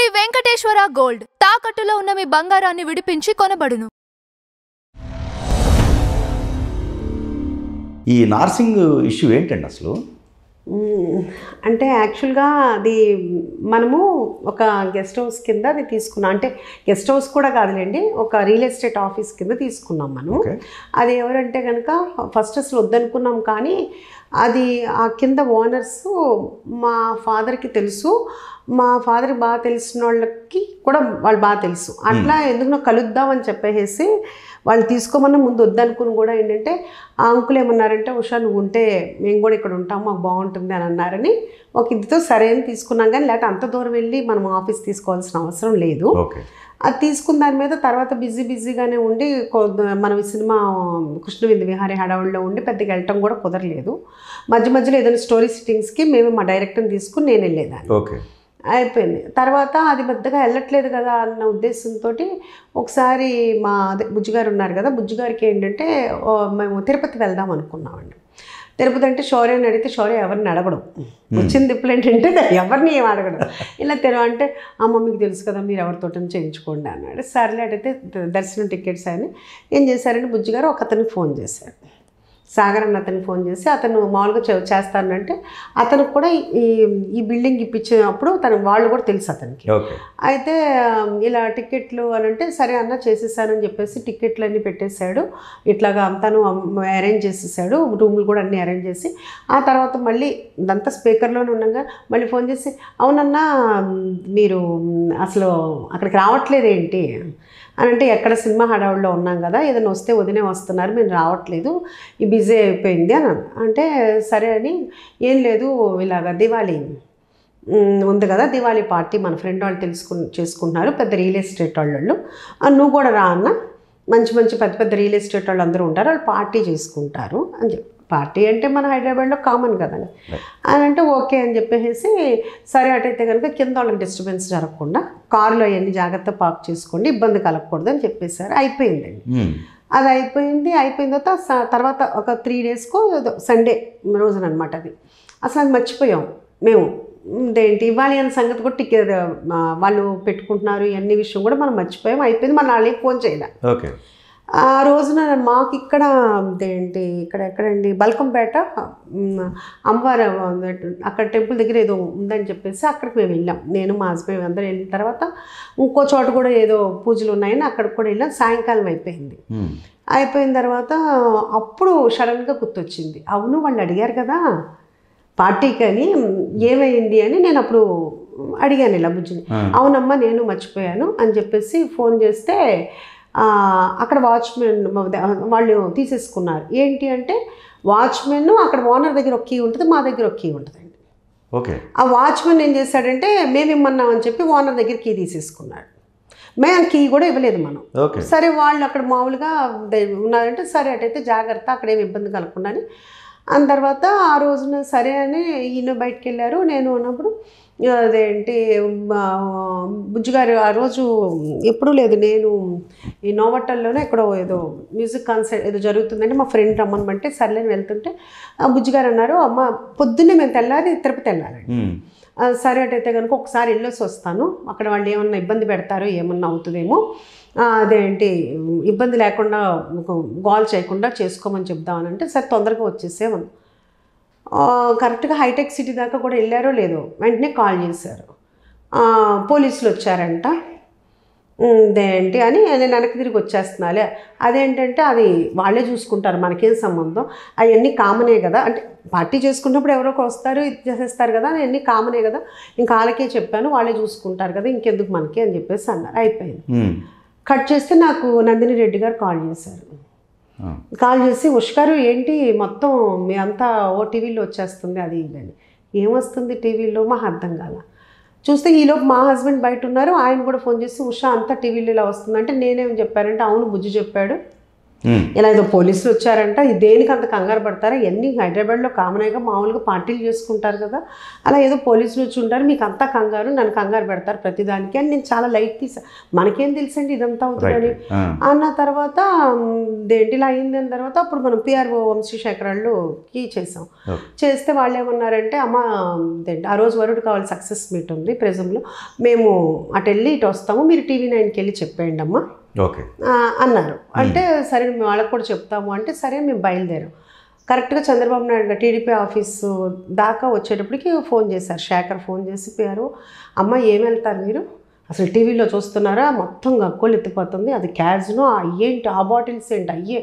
Shri Venkateswara gold తాకట్టులో ఉన్న మీ బంగారాన్ని విడిపించి కొనబడును. ఈ నార్సింగ్ ఇష్యూ ఏంటండి అసలు? అంటే యాక్చువల్గా అది మనము ఒక గెస్ట్ హౌస్ కింద అది తీసుకున్నాం. అంటే గెస్ట్ హౌస్ కూడా కాదులేండి, ఒక రియల్ ఎస్టేట్ ఆఫీస్ కింద తీసుకున్నాం మనం. అది ఎవరంటే కనుక ఫస్ట్ అసలు వద్దనుకున్నాం, కానీ అది ఆ కింద ఓనర్స్ మా ఫాదర్కి తెలుసు, మా ఫాదర్కి బాగా తెలిసిన వాళ్ళకి కూడా వాళ్ళు బాగా తెలుసు. అట్లా ఎందుకు కలుద్దామని చెప్పేసి వాళ్ళు తీసుకోమన్నా ముందు వద్దనుకుని కూడా ఏంటంటే ఆ అంకులు ఏమన్నారంటే, ఉషా నువ్వు ఉంటే మేము కూడా ఇక్కడ ఉంటాము, మాకు బాగుంటుంది అని అన్నారని ఒక ఇదితో సరే అని తీసుకున్నాం. కానీ లేకపోతే అంత దూరం వెళ్ళి మనం ఆఫీస్ తీసుకోవాల్సిన అవసరం లేదు. అది తీసుకున్న దాని మీద తర్వాత బిజీగానే ఉండి మనం ఈ సినిమా కృష్ణవిందు విహారీ హడావుల్లో ఉండి పెద్దగా వెళ్ళటం కూడా కుదరలేదు. మధ్యలో ఏదైనా స్టోరీ సిట్టింగ్స్కి మేము మా డైరెక్టర్ని తీసుకుని నేను వెళ్ళేదాన్ని. అయిపోయింది. తర్వాత అది పెద్దగా వెళ్ళట్లేదు కదా అన్న ఉద్దేశంతో ఒకసారి మా బుజ్జిగారు ఉన్నారు కదా, బుజ్జిగారికి ఏంటంటే మేము తిరుపతి వెళ్దాం అనుకున్నామండి. తిరుపతి అంటే శౌర్యని అడిగితే శౌర్య ఎవరిని అడగడం, వచ్చింది ఇప్పుడు ఏంటంటే ఎవరిని ఏం అడగడం. ఇలా అంటే అమ్మ మీకు తెలుసు కదా, మీరు ఎవరితో చేయించుకోండి అన్నాడు. సర్లే అడిగితే దర్శనం టికెట్స్ అని ఏం చేశారంటే బుజ్జిగారు ఒక అతనికి ఫోన్ చేశారు, సాగర్ అన్న అతనికి ఫోన్ చేసి అతను మామూలుగా చేస్తానంటే అతనికి కూడా ఈ బిల్డింగ్ ఇప్పించినప్పుడు వాళ్ళు కూడా తెలుసు అతనికి. అయితే ఇలా టికెట్లు అని అంటే సరే అన్న చేసేసానని చెప్పేసి టికెట్లు అన్నీ పెట్టేశాడు. ఇట్లాగా తను అరేంజ్ చేసేసాడు, రూములు కూడా అన్నీ అరేంజ్ చేసి ఆ తర్వాత మళ్ళీ ఇదంతా స్పీకర్లోనే ఉండగా మళ్ళీ ఫోన్ చేసి అవునన్నా మీరు అసలు అక్కడికి రావట్లేదు ఏంటి అని అంటే, ఎక్కడ సినిమా హడావుల్లో ఉన్నాం కదా, ఏదైనా వస్తే వదినే వస్తున్నారు, మేము రావట్లేదు, ఈ బిజీ అయిపోయింది అని అంటే సరే అని ఏం లేదు ఇలాగ దివాళీ ఉంది కదా, దివాళీ పార్టీ మన ఫ్రెండ్ వాళ్ళు చేసుకుంటున్నారు, పెద్ద రియల్ ఎస్టేట్ వాళ్ళు, నువ్వు కూడా రా అన్న, మంచి పెద్ద రియల్ ఎస్టేట్ వాళ్ళు అందరూ ఉంటారు, వాళ్ళు పార్టీ చేసుకుంటారు అని చెప్పి. పార్టీ అంటే మన హైదరాబాద్లో కామన్ కదండి అని అంటే ఓకే అని చెప్పేసి సరే అటైతే కనుక కింద వాళ్ళకి డిస్టర్బెన్స్ జరగకుండా కారులో అవన్నీ జాగ్రత్త పార్క్ చేసుకోండి, ఇబ్బంది కలగకూడదు అని చెప్పేశారు. అయిపోయిందండి. అది అయిపోయిన తర్వాత ఒక 3 డేస్కో సండే రోజునమాట అది. అసలు అది మర్చిపోయాం మేము, ఏంటి ఇవ్వాలి అనే సంగతి కూడా టికెట్ వాళ్ళు పెట్టుకుంటున్నారు ఇవన్నీ విషయం కూడా మనం మర్చిపోయాం. అయిపోయింది, మన వాళ్ళకి ఫోన్ చేయలే. ఆ రోజున మాకు ఇక్కడ ఏంటి ఎక్కడండి బల్కంపేట అమ్మవారు అక్కడ టెంపుల్ దగ్గర ఏదో ఉందని చెప్పేసి అక్కడికి మేము వెళ్ళాం. నేను మా హస్బెండ్ అందరూ వెళ్ళిన తర్వాత ఇంకో చోట కూడా ఏదో పూజలు ఉన్నాయని అక్కడికి కూడా వెళ్ళాం. సాయంకాలం అయిపోయిన తర్వాత అప్పుడు సడన్గా గుర్తొచ్చింది, అవును వాళ్ళు అడిగారు కదా పార్టీకి అని, ఏమైంది అని నేను అప్పుడు అడిగాను ఇలా బుజ్జిని. అవునమ్మా నేను మర్చిపోయాను అని చెప్పేసి ఫోన్ చేస్తే అక్కడ వాచ్మెన్ వాళ్ళు తీసేసుకున్నారు. ఏంటి అంటే వాచ్మెన్ అక్కడ ఓనర్ దగ్గర ఒక కీ ఉంటుంది, మా దగ్గర ఒక కీ ఉంటుందండి. ఆ వాచ్మెన్ ఏం చేశాడంటే మేము ఇమ్మన్నామని చెప్పి ఓనర్ దగ్గర కీ తీసేసుకున్నాడు. మేము కీ కూడా ఇవ్వలేదు మనం. సరే వాళ్ళు అక్కడ మామూలుగా ఉన్నారంటే సరే అటైతే జాగ్రత్త, అక్కడేమి ఇబ్బంది కలగకుండా అని. ఆ తర్వాత ఆ రోజున సరే అని ఈయన బయటికి వెళ్ళారు, నేను ఉన్నప్పుడు అదేంటి బుజ్జిగారు ఆ రోజు ఎప్పుడూ లేదు, నేను ఈ నోవటల్లోనే ఎక్కడో ఏదో మ్యూజిక్ కాన్సర్ట్ ఏదో జరుగుతుందంటే మా ఫ్రెండ్ రమ్మనమంటే సర్లేని వెళ్తుంటే బుజ్జిగారు అన్నారు, అమ్మ పొద్దున్నే మేము తెల్లారి తిరుపతి వెళ్ళాలండి. సరే అటైతే కనుక ఒకసారి వెళ్ళేసి వస్తాను, అక్కడ వాళ్ళు ఏమన్నా ఇబ్బంది పెడతారో ఏమన్నా అవుతుందేమో, అదేంటి ఇబ్బంది లేకుండా గోల్ చేయకుండా చేసుకోమని చెప్దామనంటే సరే తొందరగా వచ్చేసేమని. కరెక్ట్గా హైటెక్ సిటీ దాకా కూడా వెళ్ళారో లేదో వెంటనే కాల్ చేశారు, పోలీసులు వచ్చారంట, అదేంటి అని నేను వెనక్కి తిరిగి వచ్చేస్తున్నాలే. అదేంటంటే అది వాళ్ళే చూసుకుంటారు, మనకేం సంబంధం, అవన్నీ కామనే కదా, అంటే పార్టీ చేసుకున్నప్పుడు ఎవరో ఒకరు వస్తారు ఇది చేసేస్తారు కదా, అవన్నీ కామనే కదా, ఇంకా వాళ్ళకే చెప్పాను వాళ్ళే చూసుకుంటారు కదా, ఇంకెందుకు మనకి అని చెప్పేసి అన్నారు. అయిపోయింది. కట్ చేస్తే నాకు నందిని రెడ్డి గారు కాల్ చేశారు. కాల్ చేసి ఉష్ గారు ఏంటి మొత్తం మీ అంతా టీవీలో వచ్చేస్తుంది అది ఇదని. ఏమొస్తుంది టీవీలో మాకు అర్థం కాల. చూస్తే ఈలోపు మా హస్బెండ్ బయట ఉన్నారు, ఆయన కూడా ఫోన్ చేసి ఉషా అంతా టీవీలో ఇలా వస్తుందంటే నేనేం చెప్పారంటే అవును బుజ్జి చెప్పాడు ఇలా ఏదో పోలీసులు వచ్చారంట, దేనికి అంత కంగారు పడతారా, ఇవన్నీ హైదరాబాద్లో కామన్గా మామూలుగా పార్టీలు చేసుకుంటారు కదా, అలా ఏదో పోలీసులు వచ్చి ఉంటారు, మీకు అంతా కంగారు, నన్ను కంగారు పెడతారు ప్రతిదానికి అని నేను చాలా లైట్ తీసా. మనకేం తెలుసండి ఇదంతా అవుతుందని అన్న తర్వాత దేంటిలా అయింది అన్న తర్వాత అప్పుడు మనం పిఆర్ఓ వంశీశేఖరాళ్ళుకి చేసాం. చేస్తే వాళ్ళు ఏమన్నారంటే, అమ్మ ఆ రోజు వరుడు కావాలి సక్సెస్ మీట్ ఉంది ప్రెజంలో, మేము అటు వెళ్ళి ఇటు వస్తాము, మీరు TV9కి వెళ్ళి చెప్పేయండి అమ్మా ఓకే అన్నారు. అంటే సరే మేము వాళ్ళకి కూడా చెప్తాము అంటే సరే మేము బయలుదేరాం. కరెక్ట్గా చంద్రబాబు నాయుడు టీడీపీ ఆఫీసు దాకా వచ్చేటప్పటికి ఫోన్ చేశారు, శేఖర్ ఫోన్ చేసి పోయారు, అమ్మ ఏమి వెళ్తారు మీరు, అసలు టీవీలో చూస్తున్నారా మొత్తం గక్కోలు ఎత్తిపోతుంది, అది క్యాజ్ను ఏంటి ఆ బాటిల్స్ ఏంటి అయ్యే,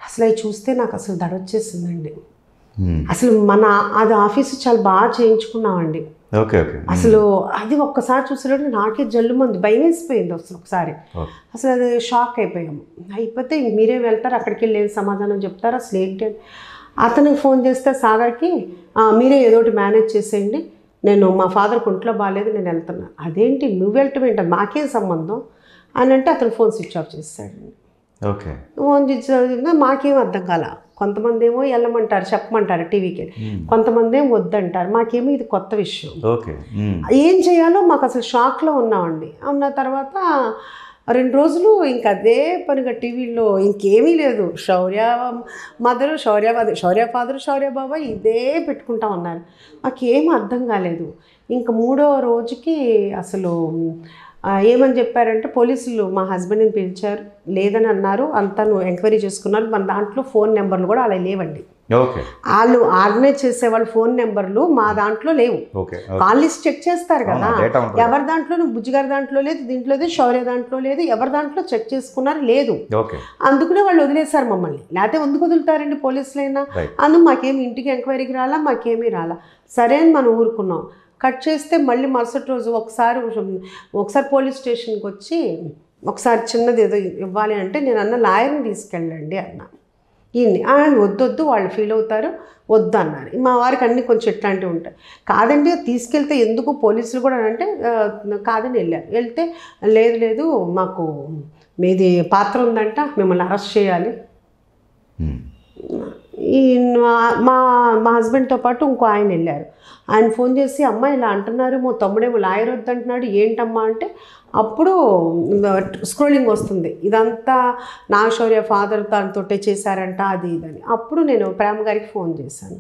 అసలు అవి చూస్తే నాకు అసలు దడొచ్చేసిందండి. అసలు అది ఆఫీసు చాలా బాగా చేయించుకున్నామండి. ఓకే ఓకే అసలు అది ఒక్కసారి చూసేటప్పుడు నాకే జల్లుమంది భయం వేసిపోయింది అసలు ఒకసారి. అసలు అది షాక్ అయిపోయాము. అయిపోతే మీరే వెళ్తారు, అక్కడికి వెళ్ళి ఏం సమాధానం చెప్తారు అసలు ఏంటి అని అతనికి ఫోన్ చేస్తే సాగర్కి, మీరే ఏదో ఒకటి మేనేజ్ చేసేయండి, నేను మా ఫాదర్కి ఒంట్లో బాగాలేదు నేను వెళ్తున్నా. అదేంటి నువ్వు వెళ్ళటం ఏంటి, మాకేం సంబంధం అని అంటే అతను ఫోన్ స్విచ్ ఆఫ్ చేస్తాడండి. ఓకే ఫోన్ స్విచ్ ఆఫ్ మాకేం అర్థం కాల. కొంతమంది ఏమో వెళ్ళమంటారు చెప్పమంటారు టీవీకి, కొంతమంది ఏమో వద్దంటారు. మాకేమో ఇది కొత్త విషయం, ఏం చేయాలో మాకు అసలు షాక్లో ఉన్నామండి. ఉన్న తర్వాత 2 రోజులు ఇంక అదే పనిగా టీవీలో ఇంకేమీ లేదు, శౌర్య మదరు, శౌర్య ఫాదరు, శౌర్య బాబా ఇదే పెట్టుకుంటా ఉన్నారు. మాకేం అర్థం కాలేదు. ఇంక 3వ రోజుకి అసలు ఏమని చెప్పారంటే పోలీసులు మా హస్బెండ్ని పిలిచారు, లేదని అన్నారు, అంతా ఎంక్వైరీ చేసుకున్నారు, మన దాంట్లో ఫోన్ నెంబర్లు కూడా అలా లేవండి. వాళ్ళు ఆర్గనైజ్ చేసే వాళ్ళ ఫోన్ నెంబర్లు మా దాంట్లో లేవు. కాల్ లిస్ట్ చెక్ చేస్తారు కదా, ఎవరి దాంట్లో బుజ్జిగారి దాంట్లో లేదు, దీంట్లో లేదు, శౌర్య దాంట్లో లేదు, ఎవరి దాంట్లో చెక్ చేసుకున్నారు లేదు. అందుకనే వాళ్ళు వదిలేశారు మమ్మల్ని. లేకపోతే ఎందుకు వదులుతారండి పోలీసులైనా. మాకేమి ఇంటికి ఎంక్వైరీకి రాలా, మాకేమీ రాలా. సరే అని మనం ఊరుకున్నాం. కట్ చేస్తే మళ్ళీ మరుసటి రోజు ఒకసారి పోలీస్ స్టేషన్కి వచ్చి ఒకసారి చిన్నది ఏదో ఇవ్వాలి అంటే నేను అన్న లాయర్ని తీసుకెళ్ళండి అన్నా. ఈయన్ని వద్దొద్దు వాళ్ళు ఫీల్ అవుతారు వద్దు అన్నారు. మా వారికి అన్నీ కొంచెం ఇట్లాంటివి ఉంటాయి. కాదండి తీసుకెళ్తే ఎందుకు పోలీసులు కూడా అంటే కాదని వెళ్ళారు. వెళ్తే లేదు మాకు మీది పాత్ర ఉందంట, మిమ్మల్ని అరెస్ట్ చేయాలి. మా హస్బెండ్తో పాటు ఇంకో ఆయన వెళ్ళారు. ఆయన ఫోన్ చేసి అమ్మ ఇలా అంటున్నారు, మా తమ్ముడేమో లాయర్ వద్దంటున్నాడు, ఏంటమ్మా అంటే అప్పుడు స్క్రోలింగ్ వస్తుంది, ఇదంతా నాగశౌర్య ఫాదర్ దానితో చేశారంట అది ఇదని. అప్పుడు నేను ప్రేమ గారికి ఫోన్ చేశాను,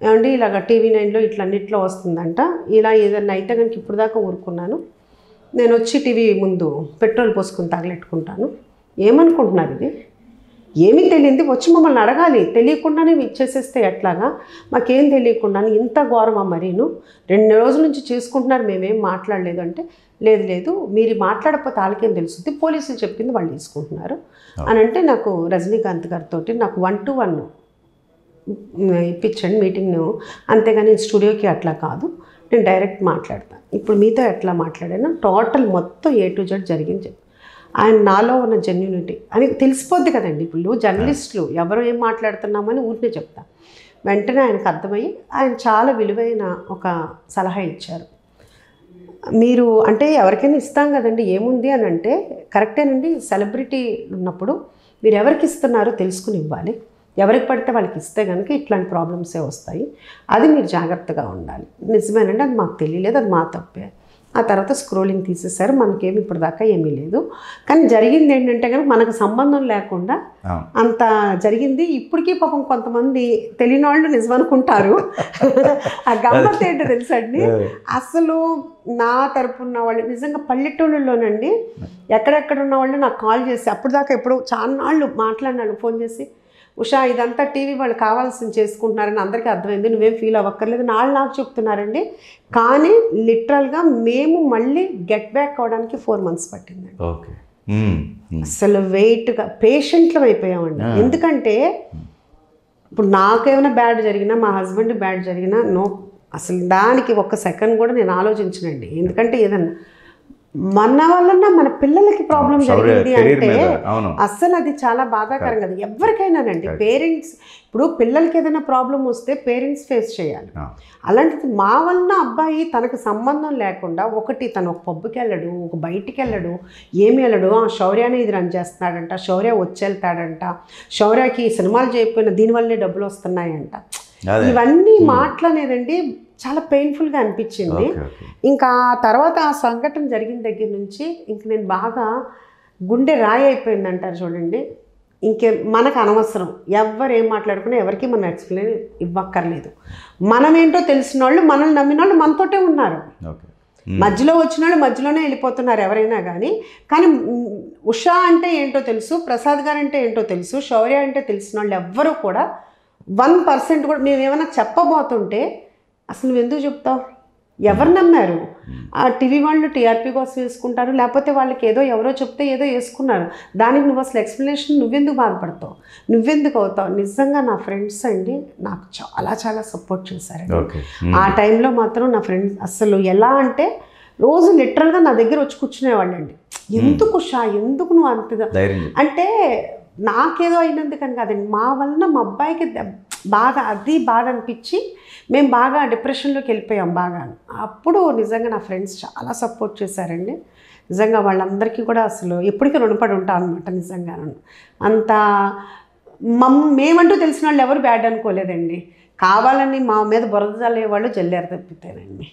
ఏమండి ఇలాగ TV9లో ఇట్లన్నిట్లో వస్తుందంట, ఇలా ఏదన్నా అయితే కనుక ఇప్పుడు దాకా ఊరుకున్నాను, నేను వచ్చి టీవీ ముందు పెట్రోల్ పోసుకుని తగలెట్టుకుంటాను, ఏమనుకుంటున్నారు ఇది, ఏమీ తెలియంది వచ్చి మమ్మల్ని అడగాలి, తెలియకుండానే ఇచ్చేసేస్తే ఎట్లాగా, మాకేం తెలియకుండానే ఇంత ఘోరమా మరీను, 2 రోజుల నుంచి చేసుకుంటున్నారు మేమేం మాట్లాడలేదు అంటే లేదు మీరు మాట్లాడకపోతే వాళ్ళకేం తెలుస్తుంది, పోలీసులు చెప్పింది వాళ్ళు తీసుకుంటున్నారు అని అంటే నాకు రజనీకాంత్ గారితో నాకు 1-to-1 ఇప్పించండి మీటింగ్ను, అంతేగాని స్టూడియోకి అట్లా కాదు, నేను డైరెక్ట్ మాట్లాడతాను, ఇప్పుడు మీతో ఎట్లా మాట్లాడాను టోటల్ మొత్తం A to Z జరిగింది. ఆయన నాలో ఉన్న జెన్యూనిటీ అని తెలిసిపోద్ది కదండి. ఇప్పుడు జర్నలిస్టులు ఎవరు ఏం మాట్లాడుతున్నామని ఊరినే చెప్తా. వెంటనే ఆయనకు అర్థమయ్యి ఆయన చాలా విలువైన ఒక సలహా ఇచ్చారు. మీరు అంటే ఎవరికైనా ఇస్తాం కదండి, ఏముంది అని అంటే కరెక్టేనండి, సెలబ్రిటీ ఉన్నప్పుడు మీరు ఎవరికి ఇస్తున్నారో తెలుసుకుని ఇవ్వాలి, ఎవరికి పడితే వాళ్ళకి ఇస్తే కనుక ఇట్లాంటి ప్రాబ్లమ్సే వస్తాయి, అది మీరు జాగ్రత్తగా ఉండాలి. నిజమేనండి, అది మాకు తెలియలేదు, అది మా తప్పే. ఆ తర్వాత స్క్రోలింగ్ తీసేశారు, మనకేమి ఇప్పుడు దాకా ఏమీ లేదు. కానీ జరిగింది ఏంటంటే కనుక మనకు సంబంధం లేకుండా అంత జరిగింది. ఇప్పటికీ పాపం కొంతమంది తెలియని వాళ్ళు నిజమనుకుంటారు. ఆ గమ్మత్ ఏంటో తెలుసండి, అసలు నా తరపున వాళ్ళు నిజంగా పల్లెటూళ్ళలోనండి ఎక్కడెక్కడ ఉన్న వాళ్ళు నాకు కాల్ చేసి అప్పుడు దాకా ఎప్పుడు చాలా నాళ్ళు మాట్లాడినాను ఫోన్ చేసి, ఉషా ఇదంతా టీవీ వాళ్ళు కావాల్సింది చేసుకుంటున్నారని అందరికీ అర్థమైంది, నువ్వేం ఫీల్ అవ్వక్కర్లేదు నాకు చెప్తున్నారండి. కానీ లిటరల్గా మేము మళ్ళీ గెట్ బ్యాక్ అవడానికి 4 months పట్టిందండి. అసలు వెయిట్గా పేషెంట్లు అయిపోయామండి. ఎందుకంటే ఇప్పుడు నాకేమైనా బ్యాడ్ జరిగినా మా హస్బెండ్ బ్యాడ్ జరిగినా అసలు దానికి 1 second కూడా నేను ఆలోచించనండి. ఎందుకంటే ఏదన్నా మన వలన మన పిల్లలకి ప్రాబ్లం జరిగింది అంటే అవును. అస్సలు అది చాలా బాధాకరం కదా ఎవరికైనానండి. పేరెంట్స్ ఇప్పుడు పిల్లలకి ఏదైనా ప్రాబ్లం వస్తే పేరెంట్స్ ఫేస్ చేయాలి. అలాంటిది మా వలన అబ్బాయి తనకు సంబంధం లేకుండా తను ఒక పబ్కి వెళ్ళడు, ఒక బయటికి వెళ్ళడు, ఏమి వెళ్ళడు. శౌర్యనే ఇది రన్ చేస్తున్నాడంట, శౌర్య వచ్చేళ్తాడంట, శౌర్యకి సినిమాలు చేయకపోయినా దీనివల్లనే డబ్బులు వస్తున్నాయంట. ఇవన్నీ మాటలనేదండి చాలా పెయిన్ఫుల్గా అనిపించింది. ఇంకా తర్వాత ఆ సంఘటన జరిగిన దగ్గర నుంచి ఇంక నేను బాగా గుండె రాయి అయిపోయింది అంటారు చూడండి. ఇంకే మనకు అనవసరం, ఎవరు ఏం మాట్లాడుకున్నా ఎవరికి మనం ఎక్స్ప్లెయిన్ ఇవ్వక్కర్లేదు. మనమేంటో తెలిసిన వాళ్ళు, మనల్ని నమ్మిన వాళ్ళు మనతోటే ఉన్నారు. మధ్యలో వచ్చిన వాళ్ళు మధ్యలోనే వెళ్ళిపోతున్నారు ఎవరైనా కానీ. ఉషా అంటే ఏంటో తెలుసు, ప్రసాద్ గారు అంటే ఏంటో తెలుసు, శౌర్య అంటే తెలిసిన వాళ్ళు ఎవ్వరూ కూడా 1% కూడా మేము ఏమైనా చెప్పబోతుంటే అసలు నువ్వు ఎందుకు చెప్తావు, ఎవరు నమ్మారు? ఆ టీవీ వాళ్ళు టీఆర్పీ కోసం వేసుకుంటారు, లేకపోతే వాళ్ళకి ఎవరో చెప్తే ఏదో వేసుకున్నారు, దానికి నువ్వు అసలు ఎక్స్ప్లెనేషన్ నువ్వెందుకు బాధపడతావు, నువ్వెందుకు అవుతావు? నిజంగా నా ఫ్రెండ్స్ అండి నాకు చాలా చాలా సపోర్ట్ చేశారండి. ఆ టైంలో మాత్రం నా ఫ్రెండ్స్ అసలు ఎలా అంటే రోజు లిటరల్గా నా దగ్గర వచ్చి కూర్చునేవాళ్ళండి. ఎందుకు షా, ఎందుకు నువ్వు అంతగా అంటే నాకేదో అయినందుకని కాదండి, మా వలన మా అబ్బాయికి బాగా బాధ అనిపించి మేము బాగా డిప్రెషన్లోకి వెళ్ళిపోయాం బాగా. అప్పుడు నిజంగా నా ఫ్రెండ్స్ చాలా సపోర్ట్ చేశారండి. నిజంగా వాళ్ళందరికీ కూడా అసలు ఎప్పటికీ రుణపడి ఉంటాను అనమాట. నిజంగా అంత మేమంటూ తెలిసిన వాళ్ళు ఎవరు బ్యాడ్ అనుకోలేదండి. కావాలని మా మీద బురద జల్లే వాళ్ళు జల్లారు తప్పితేనండి.